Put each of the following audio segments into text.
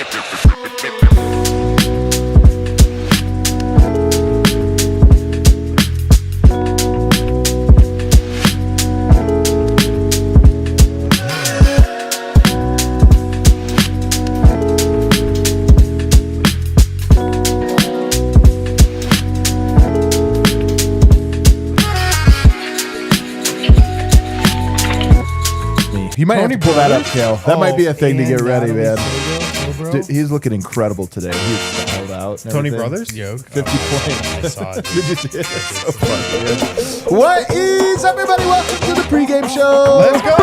You might have to pull that up, Kale. That might be a thing to get ready, man. Dude, he's looking incredible today. He's styled out. Tony Brothers? Yo, 50 points. I saw it. Did you see it? It's so funny, man. What is up, everybody? Welcome to the pregame show. Let's go!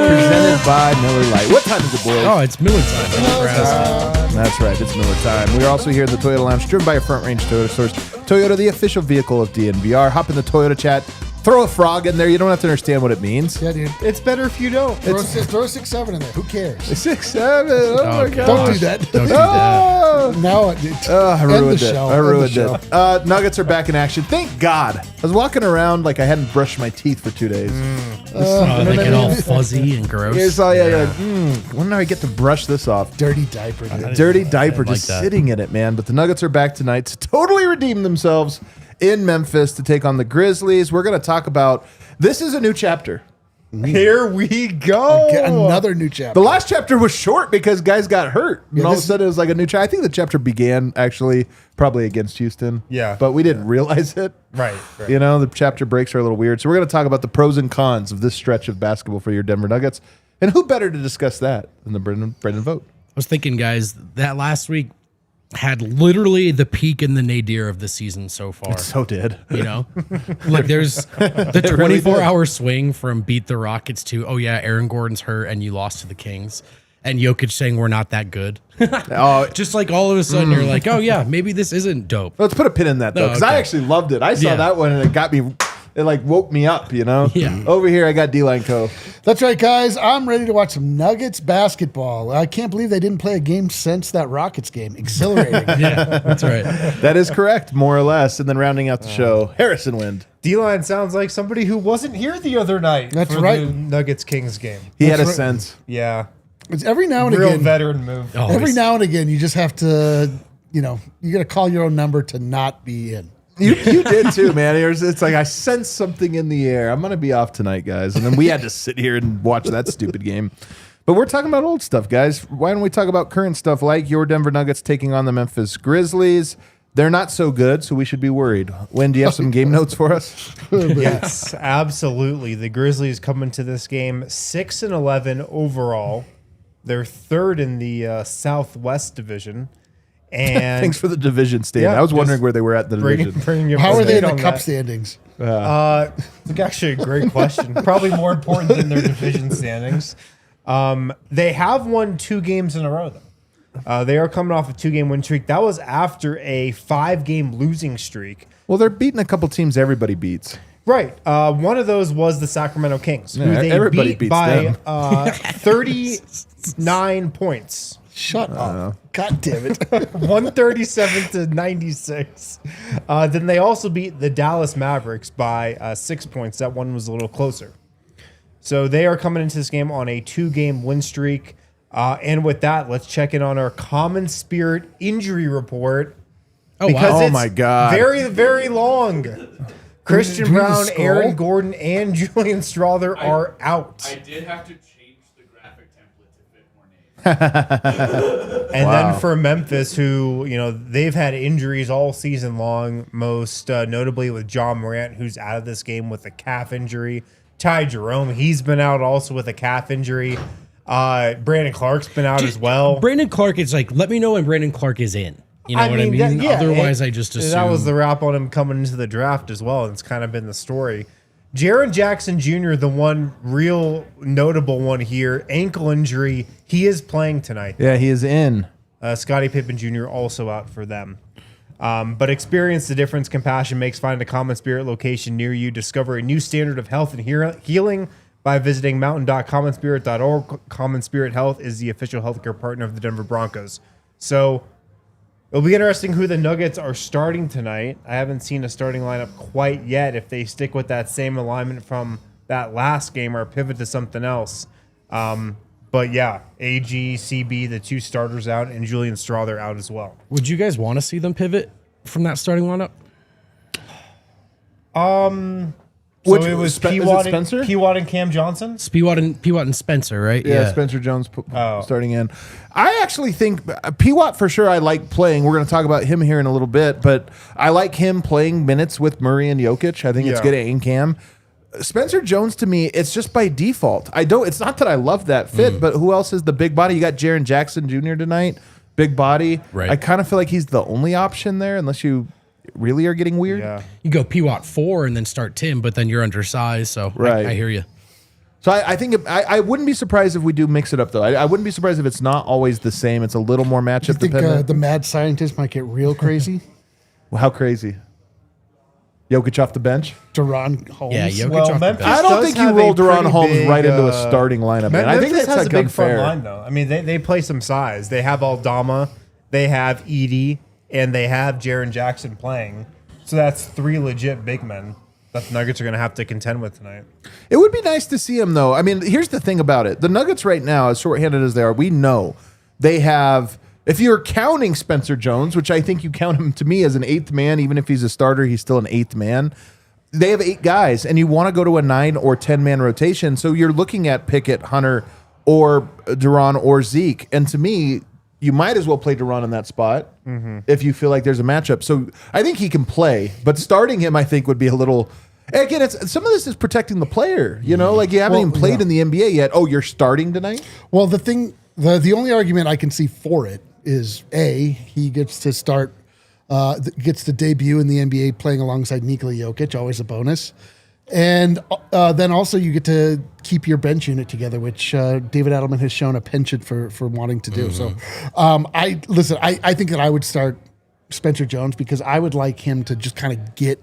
Presented by Miller Lite. What time is it, boys? Oh, it's Miller time. That's right. It's Miller time. We are also here in the Toyota Lounge, driven by your Front Range Toyota stores. Toyota, the official vehicle of DNVR. Hop in the Toyota chat. Throw a frog in there. You don't have to understand what it means. Yeah, dude. It's better if you don't. Throw 6-7 in there. Who cares? 6-7. Oh my God. Don't do that. Don't do that. Now, I ruined it. show. I End ruined the it. Nuggets are back in action. Thank God. I was walking around like I hadn't brushed my teeth for 2 days. They get all fuzzy and gross. It's all, yeah. When do I get to brush this off? Dirty diaper, dude. Dirty diaper like just that. sitting in it, man. But the Nuggets are back tonight to totally redeem themselves in Memphis to take on the Grizzlies. We're going to talk about this is a new chapter. Here we go. Another new chapter. The last chapter was short because guys got hurt. And Yeah, all of a this- sudden it was like a new chapter. I think the chapter began actually probably against Houston. Yeah. But we didn't realize it. Right. You know, the chapter breaks are a little weird. So we're going to talk about the pros and cons of this stretch of basketball for your Denver Nuggets. And who better to discuss that than the Brendan Vogt? I was thinking, guys, that last week had literally the peak and the nadir of the season so far. So did. You know, like there's the 24-hour swing from beat the Rockets to, oh yeah, Aaron Gordon's hurt and you lost to the Kings, and Jokic saying we're not that good. Oh, Just like all of a sudden you're like, oh yeah, maybe this isn't dope. let's put a pin in that though, because I okay. actually loved it. I saw Yeah. that one and it got me. It like woke me up, you know? Yeah. Over here, I got D-Line Co. That's right, guys. I'm ready to watch some Nuggets basketball. I can't believe they didn't play a game since that Rockets game. Exhilarating. Yeah, that's right. That is correct, more or less. And then rounding out the show, Harrison Wind. D-Line sounds like somebody who wasn't here the other night. That's for right. The Nuggets-Kings game. He had a right. sense. Yeah. It's every now and Real again. veteran move. Oh, Every now and again, you just have to, you got to call your own number to not be in. You did too, man. It's like I sense something in the air. I'm gonna be off tonight, guys. And then we had to sit here and watch that stupid game. But we're talking about old stuff, guys. Why don't we talk about current stuff like your Denver Nuggets taking on the Memphis Grizzlies? They're not so good, so we should be worried. Wynn, do you have some game notes for us? Yes, absolutely. The Grizzlies come into this game 6-11 overall. They're third in the Southwest Division. And Thanks for the division stand. Yeah, I was wondering just where they were at the division. How are they in the on cup that. standings? It's actually a great question. Probably more important than their division standings. They have won 2 games in a row, though. They are coming off a 2-game win streak. That was after a 5-game losing streak. Well, they're beating a couple teams everybody beats. Right. One of those was the Sacramento Kings, who Yeah, they everybody beat beats by them. 39 points. Shut up. God damn it. 137-96. Then they also beat the Dallas Mavericks by 6 points. That one was a little closer. So they are coming into this game on a 2-game win streak. And with that, let's check in on our Common Spirit injury report. Oh, Because wow. Oh, it's my God. very, very long. Christian Do we Braun, scroll? Aaron Gordon, and Julian Strawther are out. I did have to change the graphic template to fit more names. And Wow. then for Memphis, who, they've had injuries all season long, most notably with John Morant, who's out of this game with a calf injury. Ty Jerome, he's been out also with a calf injury. Brandon Clark's been out as well. Brandon Clark, it's like, let me know when Brandon Clark is in. You know what I mean? Otherwise, I just assume. That was the wrap on him coming into the draft as well. It's kind of been the story. Jaren Jackson Jr., the one real notable one here, ankle injury. He is playing tonight. Yeah, he is in. Scottie Pippen Jr. also out for them. But experience the difference compassion makes. Find a Common Spirit location near you. Discover a new standard of health and healing by visiting mountain.commonspirit.org. Common Spirit Health is the official healthcare partner of the Denver Broncos. So it'll be interesting who the Nuggets are starting tonight. I haven't seen a starting lineup quite yet. If they stick with that same alignment from that last game or pivot to something else. But But yeah, AG, CB, the 2 starters out, and Julian Strother out as well. Would you guys want to see them pivot from that starting lineup? So it was is it Spencer? Pewat and Cam Johnson? Pewat and Spencer, right? Yeah, Spencer Jones starting in. I actually think Pewat for sure I like playing. We're going to talk about him here in a little bit, but I like him playing minutes with Murray and Jokic. I think it's good at Cam. Spencer Jones to me, it's just by default. It's not that I love that fit, but who else is the big body? You got Jaren Jackson Jr. tonight, big body. Right. I kind of feel like he's the only option there, unless you really are getting weird. Yeah. You go Pewat 4 and then start Tim, but then you're undersized. So Right. I hear you. So I think I wouldn't be surprised if we do mix it up, though. I wouldn't be surprised if it's not always the same. It's a little more I matchup think dependent. the mad scientist might get real crazy. Well, how crazy? Jokic off the bench? Duran Holmes. Yeah, Jokic Well, off the Memphis- bench. I don't does think you have roll a Duran pretty Holmes big, right into a starting lineup. Man. I think Memphis that's has like a big front unfair. line, though. I mean, they play some size. They have Aldama, they have Edie, and they have Jaren Jackson playing. So that's 3 legit big men that the Nuggets are going to have to contend with tonight. It would be nice to see him, though. I mean, here's the thing about it. The Nuggets right now, as shorthanded as they are, we know they have, if you're counting Spencer Jones, which I think you count him to me as an 8th man, even if he's a starter, he's still an 8th man. They have 8 guys, and you want to go to a 9 or 10-man rotation. So you're looking at Pickett, Hunter, or Duran, or Zeke. And to me, you might as well play Duran in that spot if you feel like there's a matchup. So I think he can play, but starting him, I think, would be a little. Again, it's some of this is protecting the player. You know, like you haven't even played in the NBA yet. Oh, you're starting tonight? Well, the only argument I can see for it is he gets to start, gets to debut in the NBA playing alongside Nikola Jokic, always a bonus. And then also you get to keep your bench unit together, which David Adelman has shown a penchant for wanting to do. So I think that I would start Spencer Jones because I would like him to just kind of get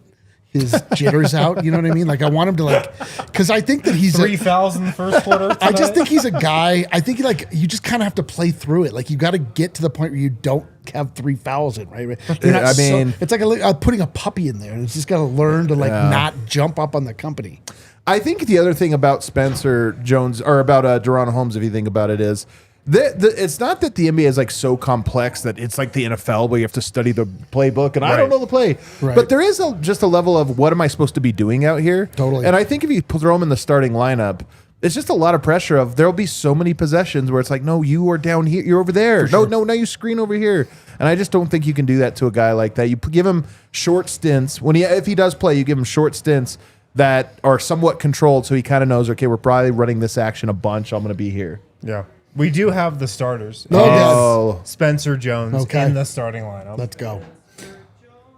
his jitters out. You know what I mean? Like I want him to because I think that he's 3 fouls in the first quarter. I just think he's a guy. I think you just kind of have to play through it. Like you got to get to the point where you don't have 3 fouls in, right? It's like putting a puppy in there, and it's just got to learn to not jump up on the company. I think the other thing about Spencer Jones or about Duran Holmes, if you think about it, is it's not that the NBA is like so complex that it's like the NFL where you have to study the playbook and I don't know the play. Right. But there is just a level of what am I supposed to be doing out here? Totally. And I think if you throw him in the starting lineup, it's just a lot of pressure of there'll be so many possessions where it's like, no, you are down here. You're over there. No, you screen over here. And I just don't think you can do that to a guy like that. You give him short stints. If he does play, you give him short stints that are somewhat controlled so he kind of knows, okay, we're probably running this action a bunch. I'm going to be here. Yeah. We do have the starters. Oh. Spencer Jones in the starting lineup. Let's go.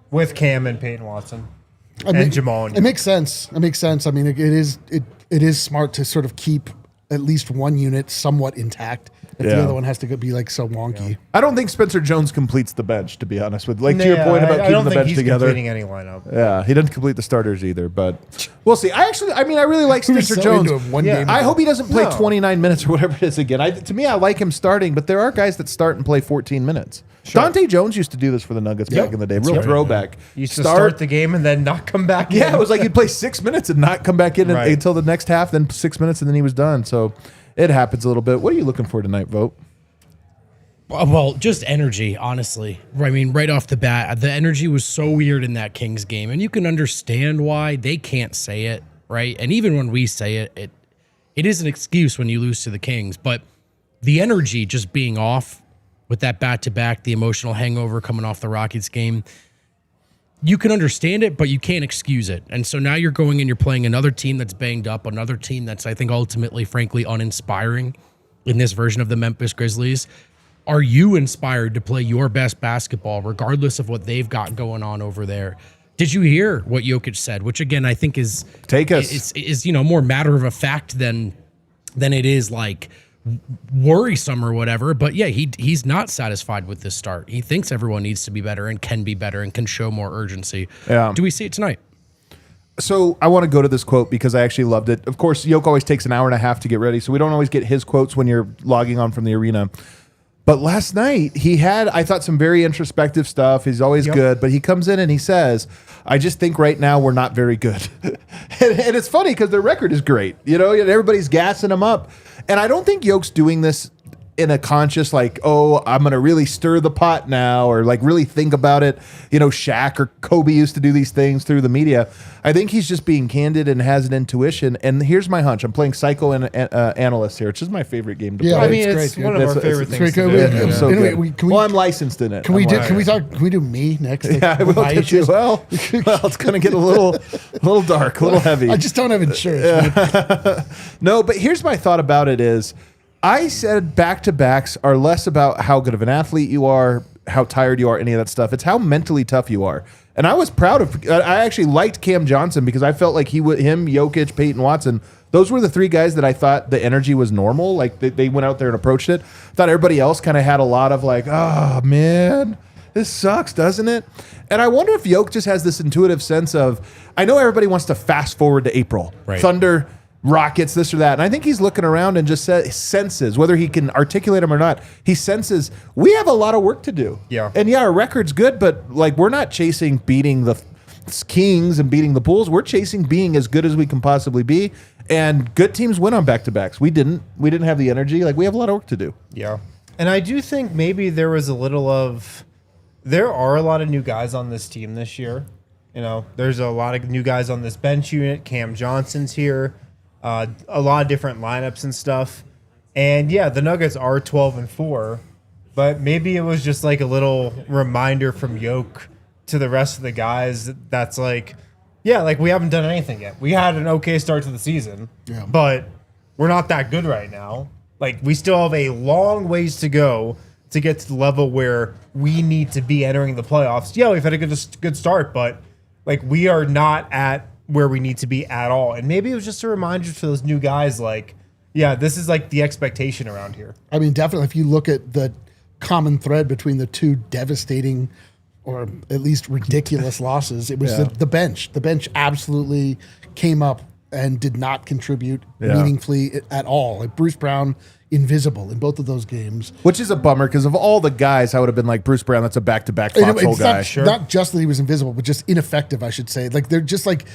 With Cam and Peyton Watson. And Jamal. It makes sense. It makes sense. I mean, it is smart to sort of keep at least one unit somewhat intact if the other one has to be like so wonky. Yeah. I don't think Spencer Jones completes the bench, to be honest with. Like to your point about keeping the bench together. Completing any lineup. Yeah, he doesn't complete the starters either, but we'll see. I really like Spencer Jones. I hope he doesn't play 29 minutes or whatever it is again. To me, I like him starting, but there are guys that start and play 14 minutes. Sure. Dante Jones used to do this for the Nuggets back in the day. Real throwback. He used to start the game and then not come back in. Yeah, it was like he'd play 6 minutes and not come back in until the next half, then 6 minutes, and then he was done. So it happens a little bit. What are you looking for tonight, Vote? Well, just energy, honestly. I mean, right off the bat, the energy was so weird in that Kings game, and you can understand why. They can't say it, right? And even when we say it, it is an excuse when you lose to the Kings, but the energy just being off with that back-to-back, the emotional hangover coming off the Rockets game, you can understand it, but you can't excuse it. And so now you're going and you're playing another team that's banged up, another team that's, I think, ultimately, frankly, uninspiring in this version of the Memphis Grizzlies. Are you inspired to play your best basketball, regardless of what they've got going on over there? Did you hear what Jokic said? Which again, I think is more matter of a fact than it is like worrisome or whatever. But yeah, he's not satisfied with this start. He thinks everyone needs to be better and can be better and can show more urgency. Yeah. Do we see it tonight? So I want to go to this quote because I actually loved it. Of course, Yoke always takes an hour and a half to get ready, so we don't always get his quotes when you're logging on from the arena. But last night he had, I thought, some very introspective stuff. He's always good, but he comes in and he says, I just think right now we're not very good. and it's funny because their record is great, and everybody's gassing him up. And I don't think Yoke's doing this in a conscious, like, oh, I'm going to really stir the pot now, or like really think about it. Shaq or Kobe used to do these things through the media. I think he's just being candid and has an intuition. And here's my hunch. I'm playing psycho analyst here, which is my favorite game to play. I mean, it's great, one of our favorite things to do. It's so Anyway, good. I'm licensed in it. Can we do me next? Yeah, I will get you. Well, it's going to get a little dark, a little heavy. I just don't have insurance. No, but here's my thought about it is, I said back-to-backs are less about how good of an athlete you are, how tired you are, any of that stuff. It's how mentally tough you are. And I was proud of, I actually liked Cam Johnson because I felt like him, Jokic, Peyton, Watson, those were the three guys that I thought the energy was normal. Like they went out there and approached it. Thought everybody else kind of had a lot of like, oh man, this sucks, doesn't it? And I wonder if Jokic just has this intuitive sense of, I know everybody wants to fast forward to April. Right. Thunder, Rockets, this or that. And I think he's looking around and just senses, whether he can articulate them or not, he senses we have a lot of work to do. Yeah. And yeah, our record's good, but like we're not chasing beating the Kings and beating the Bulls. We're chasing being as good as we can possibly be. And good teams win on back-to-backs. We didn't have the energy. Like we have a lot of work to do. Yeah. And I do think maybe there was a little of, there are a lot of new guys on this team this year. There's a lot of new guys on this bench unit. Cam Johnson's here. A lot of different lineups and stuff. And yeah, the Nuggets are 12-4, but maybe it was just like a little reminder from Yoke to the rest of the guys that's like, yeah, like we haven't done anything yet. We had an okay start to the season, but we're not that good right now. Like we still have a long ways to go to get to the level where we need to be entering the playoffs. Yeah, we've had a good start, but like we are not at where we need to be at all. And maybe it was just a reminder to those new guys, like, yeah, this is like the expectation around here. I mean, definitely, if you look at the common thread between the two devastating or at least ridiculous losses, it was the bench. The bench absolutely came up and did not contribute meaningfully at all. Like Bruce Brown, invisible in both of those games. Which is a bummer because of all the guys, I would have been like, Bruce Brown, that's a back-to-back foxhole guy. Not just that he was invisible, but just ineffective, I should say. Like they're just like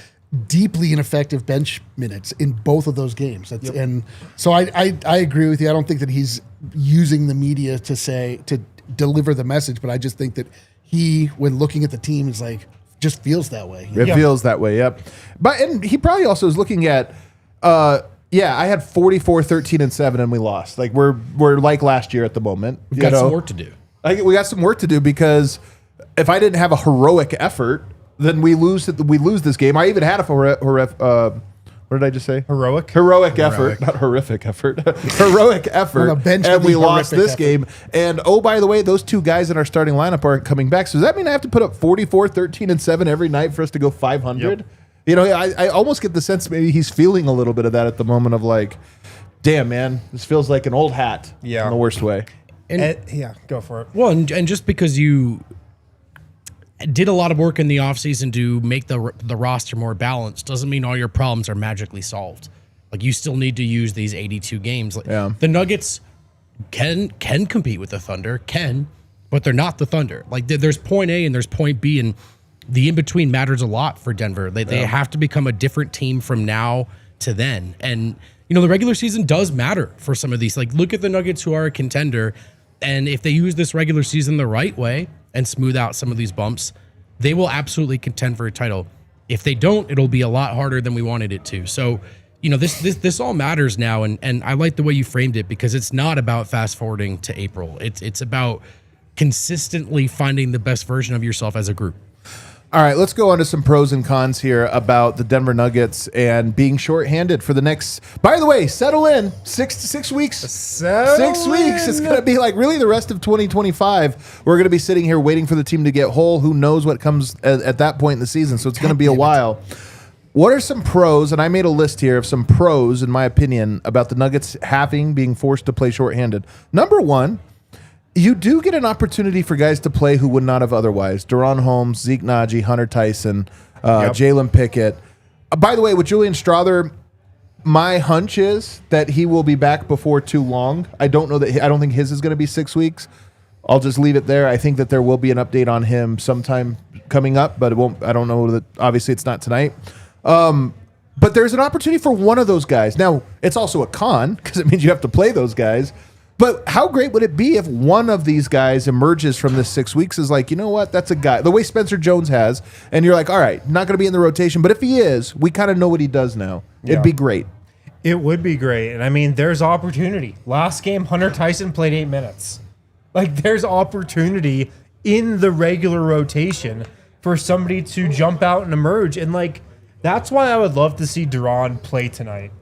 deeply ineffective bench minutes in both of those games. And so I agree with you. I don't think that he's using the media to deliver the message, but I just think that he, when looking at the team, is like, just feels that way. It feels that way, yep. And he probably also is looking at, I had 44, 13, and 7, and we lost. Like we're like last year at the moment. We've got some work to do. We got some work to do because if I didn't have a heroic effort, then we lose this game. I even had a what did I just say? Heroic effort, not horrific effort. Heroic effort, and we lost this game. And oh, by the way, those two guys in our starting lineup aren't coming back. So does that mean I have to put up 44, 13, and 7 every night for us to go 500? Yep. I almost get the sense maybe he's feeling a little bit of that at the moment of like, damn, man, this feels like an old hat in the worst way. And go for it. Well, and just because you did a lot of work in the offseason to make the roster more balanced doesn't mean all your problems are magically solved. Like you still need to use these 82 games. The Nuggets can compete with the Thunder, but they're not the Thunder. Like there's point A and there's point B, and the in-between matters a lot for Denver. They have to become a different team from now to then. And, the regular season does matter for some of these. Like, look at the Nuggets who are a contender, and if they use this regular season the right way and smooth out some of these bumps, they will absolutely contend for a title. If they don't, it'll be a lot harder than we wanted it to. So, this all matters now, and I like the way you framed it because it's not about fast-forwarding to April. It's about consistently finding the best version of yourself as a group. All right, let's go on to some pros and cons here about the Denver Nuggets and being shorthanded for the next. By the way, settle in 6 weeks. 6 weeks. It's going to be like really the rest of 2025. We're going to be sitting here waiting for the team to get whole. Who knows what comes at that point in the season? So it's going to be a while. What are some pros? And I made a list here of some pros, in my opinion, about the Nuggets being forced to play shorthanded. Number one, you do get an opportunity for guys to play who would not have otherwise. Deron Holmes, Zeke Naji, Hunter Tyson, Jalen Pickett. By the way, with Julian Strawther, My hunch is that he will be back before too long. I don't know that. I don't think his is going to be 6 weeks. I'll just leave it there. I think that there will be an update on him sometime coming up, but it won't. I don't know that. Obviously, it's not tonight. But there's an opportunity for one of those guys. Now, it's also a con because it means you have to play those guys. But how great would it be if one of these guys emerges from this 6 weeks is like, you know what, that's a guy, the way Spencer Jones has, and you're like, all right, not going to be in the rotation, but if he is, we kind of know what he does now. It'd be great. It would be great. And I mean, there's opportunity. Last game, Hunter Tyson played 8 minutes. Like, there's opportunity in the regular rotation for somebody to jump out and emerge. And, like, that's why I would love to see Duran play tonight.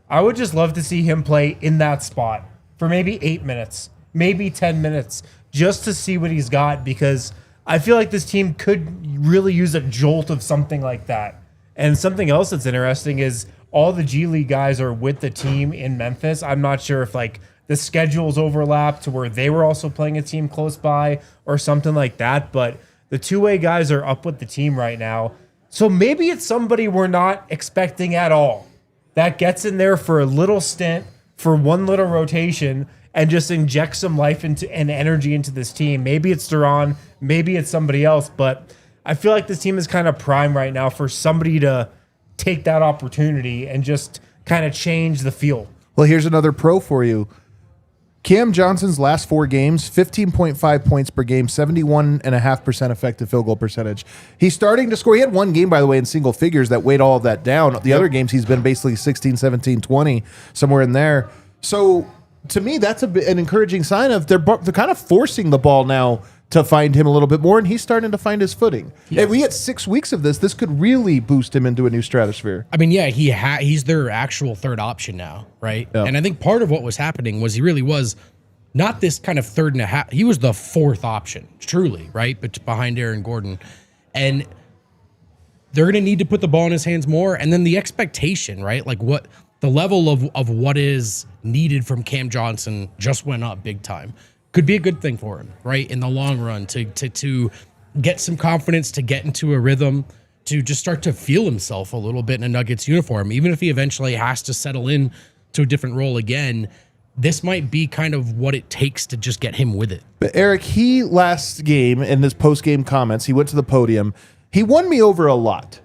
I would just love to see him play in that spot for maybe 8 minutes, maybe 10 minutes, just to see what he's got, because I feel like this team could really use a jolt of something like that. And something else that's interesting is all the G League guys are with the team in Memphis. I'm not sure if like the schedules overlap to where they were also playing a team close by or something like that, but the two-way guys are up with the team right now. So maybe it's somebody we're not expecting at all that gets in there for a little stint, for one little rotation, and just inject some life into and energy into this team. Maybe it's Duran, maybe it's somebody else, but I feel like this team is kind of prime right now for somebody to take that opportunity and just kind of change the feel. Well, here's another pro for you. Cam Johnson's last 4 games, 15.5 points per game, 71.5% effective field goal percentage. He's starting to score. He had one game, by the way, in single figures that weighed all of that down. The other games, he's been basically 16, 17, 20, somewhere in there. So to me, that's an encouraging sign of they're kind of forcing the ball now to find him a little bit more, and he's starting to find his footing. Yes. If we get 6 weeks of this could really boost him into a new stratosphere. I mean, yeah, he's their actual third option now, right? Yep. And I think part of what was happening was he really was not this kind of third and a half. He was the fourth option, truly, right? But behind Aaron Gordon. And they're going to need to put the ball in his hands more. And then the expectation, right? Like what the level of what is needed from Cam Johnson just went up big time. Could be a good thing for him, right? In the long run, to get some confidence, to get into a rhythm, to just start to feel himself a little bit in a Nuggets uniform. Even if he eventually has to settle in to a different role again, this might be kind of what it takes to just get him with it. But Eric, he last game in his post-game comments, he went to the podium. He won me over a lot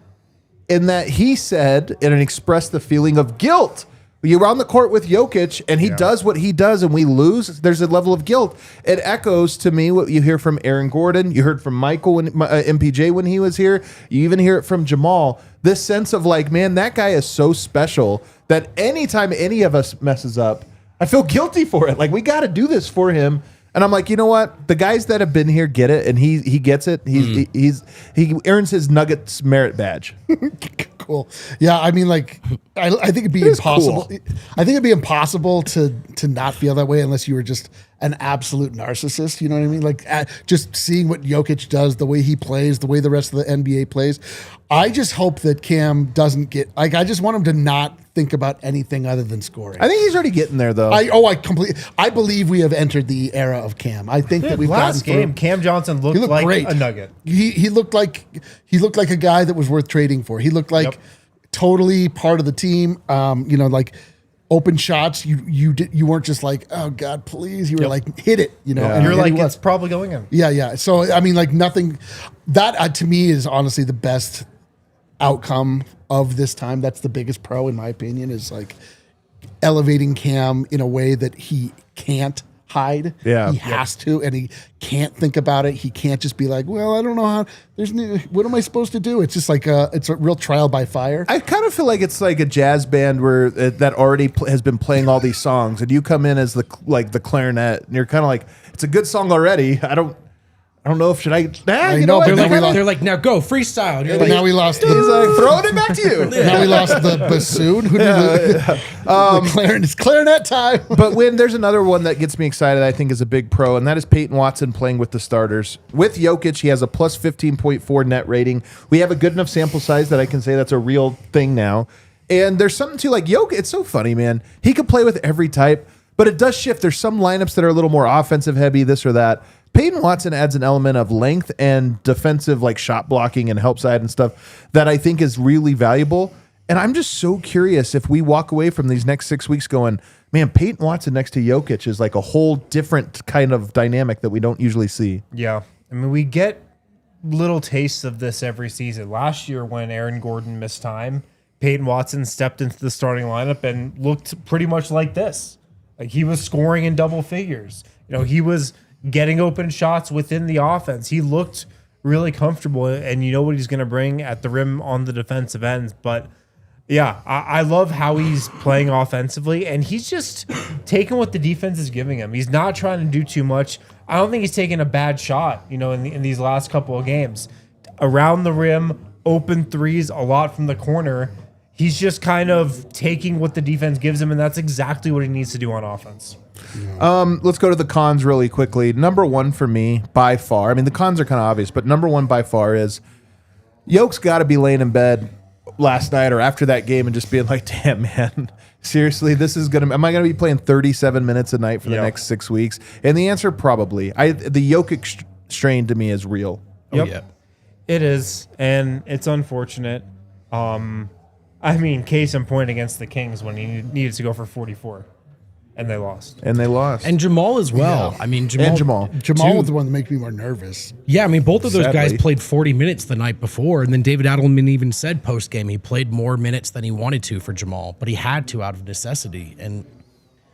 in that he said and expressed the feeling of guilt. You're on the court with Jokic, and he does what he does, and we lose. There's a level of guilt. It echoes to me what you hear from Aaron Gordon. You heard from Michael, MPJ, when he was here. You even hear it from Jamal. This sense of like, man, that guy is so special that anytime any of us messes up, I feel guilty for it. Like, we got to do this for him. And I'm like, you know what? The guys that have been here get it, and he gets it. He earns his Nuggets merit badge. Cool. Yeah, I mean, like, I think it'd be impossible. Cool. I think it'd be impossible to not feel that way unless you were just an absolute narcissist. You know what I mean? Like, just seeing what Jokic does, the way he plays, the way the rest of the NBA plays. I just hope that Cam doesn't get like. I just want him to not think about anything other than scoring. I think he's already getting there, though. I believe we have entered the era of Cam. I think that we've last game. Cam Johnson looked like great. A Nugget. He looked like a guy that was worth trading for. He looked like totally part of the team. Like open shots. You weren't just like, oh God, please. You were like, hit it. And you're like, it's probably going in. Yeah. So I mean, like nothing. That to me is honestly the best outcome of this time. That's the biggest pro in my opinion, is like elevating Cam in a way that he can't hide. Yeah. He has to, and he can't think about it. He can't just be like, well, I don't know how, what am I supposed to do? It's just like it's a real trial by fire. I kind of feel like it's like a jazz band where that already has been playing all these songs, and you come in as the clarinet, and you're kind of like, it's a good song already. I don't know if should I. They're like, now go freestyle. But now we lost. He's like, throwing it back to you. Now we lost the bassoon. It's clarinet time. But when there's another one that gets me excited, I think is a big pro, and that is Peyton Watson playing with the starters. With Jokic, he has a plus 15.4 net rating. We have a good enough sample size that I can say that's a real thing now. And there's something to like Jokic. It's so funny, man. He can play with every type, but it does shift. There's some lineups that are a little more offensive heavy, this or that. Peyton Watson adds an element of length and defensive, like shot blocking and help side and stuff that I think is really valuable. And I'm just so curious if we walk away from these next 6 weeks going, man, Peyton Watson next to Jokic is like a whole different kind of dynamic that we don't usually see. Yeah. I mean, we get little tastes of this every season. Last year when Aaron Gordon missed time, Peyton Watson stepped into the starting lineup and looked pretty much like this. Like he was scoring in double figures. You know, he was getting open shots within the offense. He looked really comfortable, and you know what he's going to bring at the rim on the defensive ends. But yeah, I love how he's playing offensively, and he's just taking what the defense is giving him. He's not trying to do too much. I don't think he's taking a bad shot, you know, in these last couple of games. Around the rim, open threes, a lot from the corner. He's just kind of taking what the defense gives him, and that's exactly what he needs to do on offense. Let's go to the cons really quickly. Number one for me, by far, I mean, the cons are kind of obvious, but number one by far is Yoke's got to be laying in bed last night or after that game and just being like, damn, man, seriously, am I going to be playing 37 minutes a night for the next 6 weeks? And the answer, probably. The Jokic strain to me is real. Yep. Oh, yeah. It is, and it's unfortunate. I mean, case in point against the Kings when he needed to go for 44, and they lost. And Jamal as well. Yeah. I mean, Jamal was the one that makes me more nervous. Yeah, I mean, both of those Sadly. guys played 40 minutes the night before, and then David Adelman even said post-game he played more minutes than he wanted to for Jamal, but he had to out of necessity. And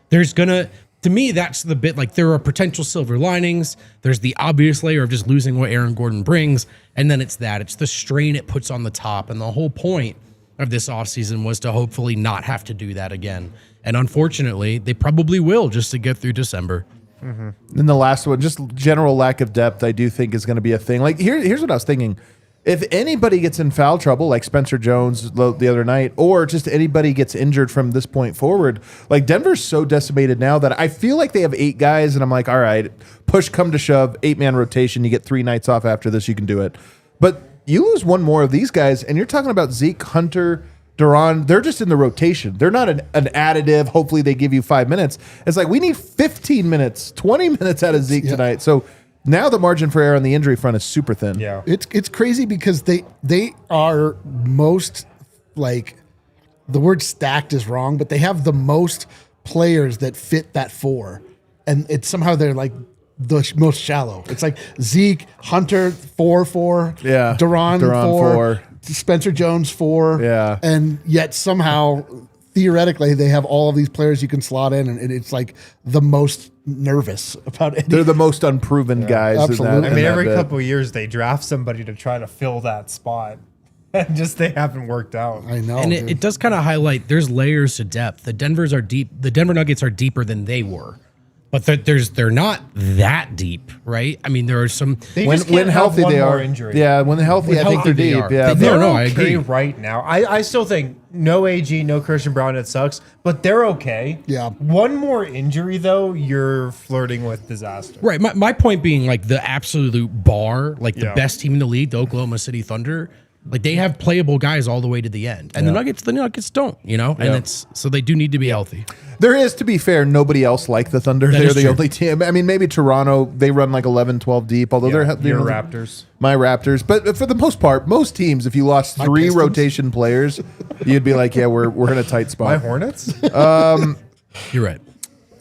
there's to me, that's the bit, like there are potential silver linings. There's the obvious layer of just losing what Aaron Gordon brings, and then it's the strain it puts on the top, and the whole point of this offseason was to hopefully not have to do that again. And unfortunately, they probably will just to get through December. Then the last one, just general lack of depth, I do think is going to be a thing. Like here's what I was thinking. If anybody gets in foul trouble, like Spencer Jones the other night, or just anybody gets injured from this point forward, like Denver's so decimated now that I feel like they have 8 guys, and I'm like, all right, push come to shove, 8-man rotation, you get 3 nights off after this, you can do it. But you lose one more of these guys, and you're talking about Zeke, Hunter, Duran. They're just in the rotation. They're not an additive. Hopefully they give you 5 minutes. It's like we need 15 minutes, 20 minutes out of Zeke tonight. So now the margin for error on the injury front is super thin. Yeah. It's crazy because they are most, like, the word stacked is wrong, but they have the most players that fit that 4. And it's somehow they're like the most shallow. It's like Zeke, Hunter, 4-4. Yeah. Duran 4. Spencer Jones 4. Yeah. And yet somehow, theoretically, they have all of these players you can slot in, and it's like the most nervous about it. They're the most unproven guys. Absolutely. I mean, every couple of years they draft somebody to try to fill that spot, and just they haven't worked out. I know. And it does kind of highlight there's layers to depth. The Denver Nuggets are deeper than they were. But they're not that deep, right? I mean, there are some. When healthy they are. Injury. Yeah, when they're healthy, I think they're deep. Yeah, They're I okay agree. right now. I still think no AG, no Christian Braun. It sucks, but they're okay. Yeah. One more injury though, you're flirting with disaster. Right. My point being, like, the absolute bar, like the Yeah. best team in the league, the Oklahoma City Thunder, like they have playable guys all the way to the end. And the Nuggets don't, you know? And so they do need to be healthy. There is, to be fair, nobody else like the Thunder. That They're is the true. only team. I mean, maybe Toronto, they run like 11, 12 deep, although Yeah, they're your Raptors. My Raptors. But for the most part, most teams, if you lost 3 Pistons. rotation players, you'd be like, yeah, we're in a tight My spot. Hornets. You're right.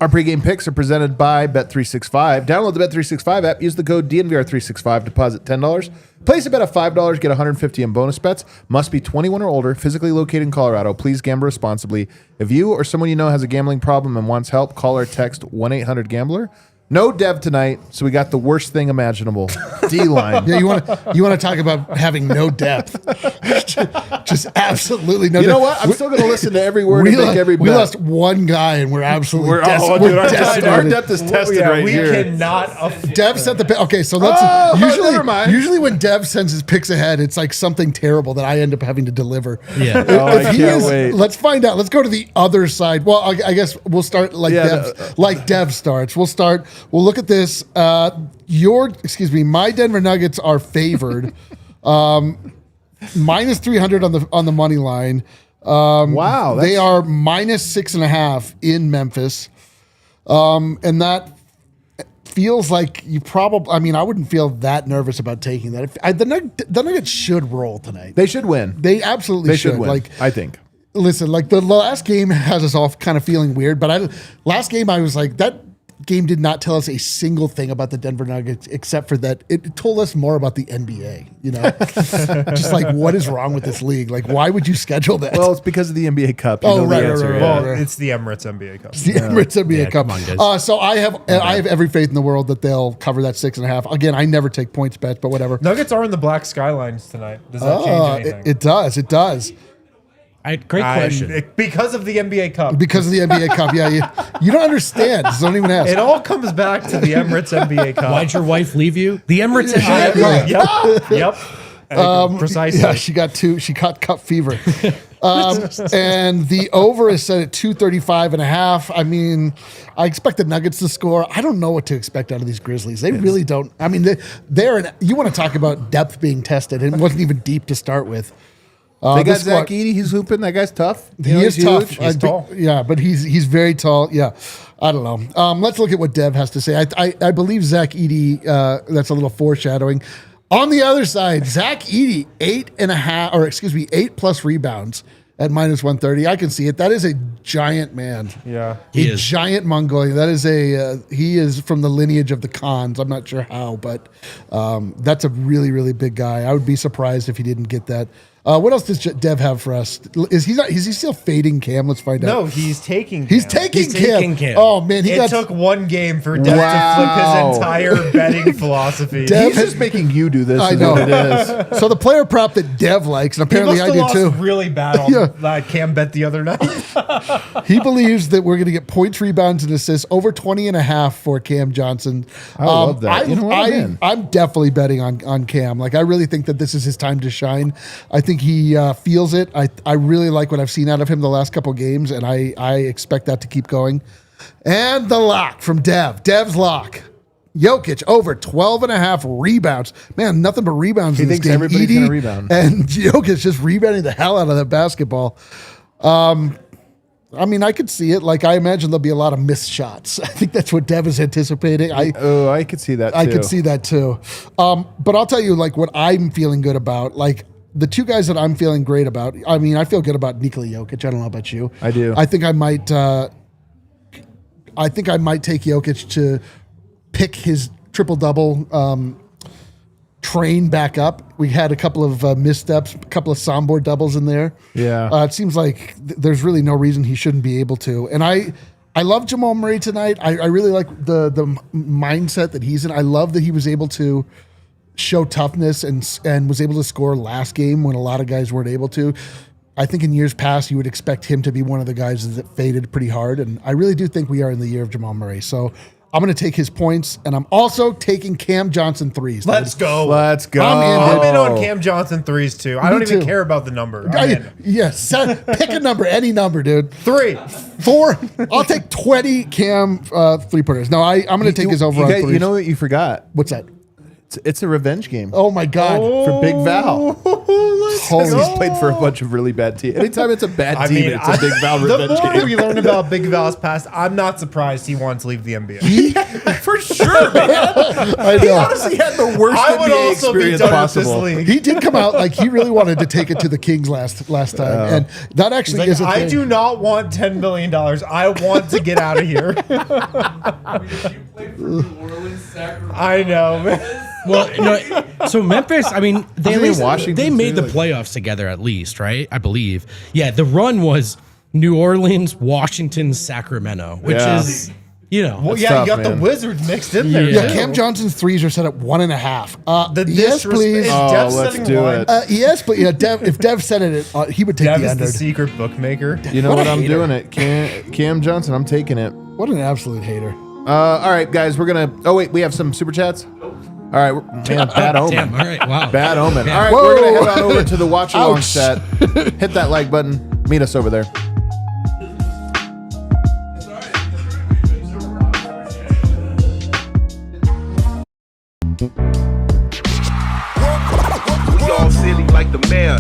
Our pregame picks are presented by Bet365. Download the Bet365 app. Use the code DNVR365. Deposit $10. Place a bet of $5. Get $150 in bonus bets. Must be 21 or older. Physically located in Colorado. Please gamble responsibly. If you or someone you know has a gambling problem and wants help, call or text 1-800-GAMBLER. No Dev tonight, so we got the worst thing imaginable. D-line. Yeah, you want to talk about having no depth, just absolutely no. You know depth. what? I'm still going to listen to every word and make every bet. We lost one guy, and we're absolutely Dude, desperate. our depth is tested right we here. cannot. Dev sent the pick. Okay, so let's never mind. usually when Dev sends his picks ahead, it's like something terrible that I end up having to deliver. Yeah. Oh, I If he can't is- wait. Let's find out. Let's go to the other side. Well, I guess we'll start like Dev starts. We'll look at this. My Denver Nuggets are favored, minus 300 on the money line. Wow. They are minus 6.5 in Memphis, and that feels like you probably. I mean, I wouldn't feel that nervous about taking that. The Nuggets should roll tonight. They should win. They absolutely They should win, Like I think. listen, like the last game has us all kind of feeling weird, but last game I was like, that game did not tell us a single thing about the Denver Nuggets except for that it told us more about the NBA, you know? Just like, what is wrong with this league? Like, why would you schedule that? Well, it's because of the NBA Cup. You Oh, know the right, answer, right, yeah. Well, it's the Emirates NBA Cup. the Emirates NBA Cup. come on, guys. So I have every faith in the world that they'll cover that 6.5. Again, I never take points bets, but whatever. Nuggets are in the black skylines tonight. Does that change anything? It does. It does. Great question. Because of the NBA Cup. Because of the NBA Cup. Yeah, you don't understand. Just don't even ask. It all comes back to the Emirates NBA Cup. Why'd your wife leave you? The Emirates NBA. Yep. Precisely. Yeah, she got cup fever. And the over is set at 235.5. I mean, I expect the Nuggets to score. I don't know what to expect out of these Grizzlies. They really don't. I mean, you want to talk about depth being tested. It wasn't even deep to start with. They got this Zach squad- Edey. He's hooping. That guy's tough. He is tough. He's tall. Yeah, but he's very tall. Yeah, I don't know. Let's look at what Dev has to say. I believe Zach Edey. That's a little foreshadowing. On the other side, Zach Edey 8 plus rebounds at -130. I can see it. That is a giant man. Yeah. He a is. giant Mongolian. That is he is from the lineage of the Khans. I'm not sure how, but that's a really, really big guy. I would be surprised if he didn't get that. What else does Dev have for us? Is he still fading Cam? Let's find out. No, he's taking He's Cam. taking taking Cam. Cam. Oh man, It took one game for Dev to flip his entire betting philosophy. Dev- He's just making you do this. I is know. what it is. So the player prop that Dev likes, and He apparently must I have do lost too. really bad on Yeah. that Cam bet the other night. He believes that we're going to get points, rebounds, and assists over 20.5 for Cam Johnson. I love that. You know what, man? I'm definitely betting on Cam. Like, I really think that this is his time to shine. I think he feels it. I really like what I've seen out of him the last couple games, and I expect that to keep going. And the lock from Dev. Dev's lock. Jokic over 12.5 rebounds. Man, nothing but rebounds in this thinks game. everybody's Edey gonna rebound. And Jokic just rebounding the hell out of that basketball. I mean, I could see it. Like, I imagine there'll be a lot of missed shots. I think that's what Dev is anticipating. I could see that too. could see that too. But I'll tell you, like, what I'm feeling good about. Like, the two guys that I'm feeling great about. I mean, I feel good about Nikola Jokic. I don't know about you. I do. I think I might. I think I might take Jokic to pick his triple double train back up. We had a couple of missteps, a couple of Sombor doubles in there. Yeah. It seems like there's really no reason he shouldn't be able to. And I love Jamal Murray tonight. I really like the mindset that he's in. I love that he was able to show toughness and was able to score last game when a lot of guys weren't able to. I think in years past, you would expect him to be one of the guys that faded pretty hard. And I really do think we are in the year of Jamal Murray. So I'm going to take his points, and I'm also taking Cam Johnson threes. Let's go. Let's go. I'm in on Cam Johnson threes too. I don't even too. care about the number. I'm in. Yes. Pick a number, any number, dude. 3. 4. I'll take 20 Cam three-pointers. No, I'm going to take his over on threes. You know what you forgot? What's that? It's a revenge game Oh, my God. for Big Val. Holy He's played for a bunch of really bad teams. Anytime it's a bad I team, mean, it's a Big Val revenge the more game. we learn about Big Val's past, I'm not surprised he wants to leave the NBA. For sure, man. I He know. honestly had the worst I would NBA also be experience done possible. with this league. He did come out like he really wanted to take it to the Kings last time, and that actually Like, is a I thing. do not want $10 million. I want to get out of here. I mean, if you played for New Orleans, Sacramento, I know, man. Well, no, so Memphis, I mean, they Wasn't at he least, Washington they made too? the playoffs together at least, right? I believe. Yeah, the run was New Orleans, Washington, Sacramento, which Yeah. is, you know, Well, That's yeah, tough, you got man. the Wizards mixed in there. Yeah. Yeah, too. Cam Johnson's threes are set at 1.5. The Yes, please. Is Oh, Dev let's setting do one? it. Yes, but yeah, if Dev said it, he would take Dev the is under. the secret bookmaker. You know What what? a I'm hater. doing it. Cam Johnson, I'm taking it. What an absolute hater. All right, guys, we're going to... Oh, wait, we have some Super Chats? All right, man, bad omen. damn, all right, wow. Bad omen. Yeah. All right, Whoa. we're going to head on over to the watch along Ouch. set. Hit that like button. Meet us over there. We all silly like the mayor.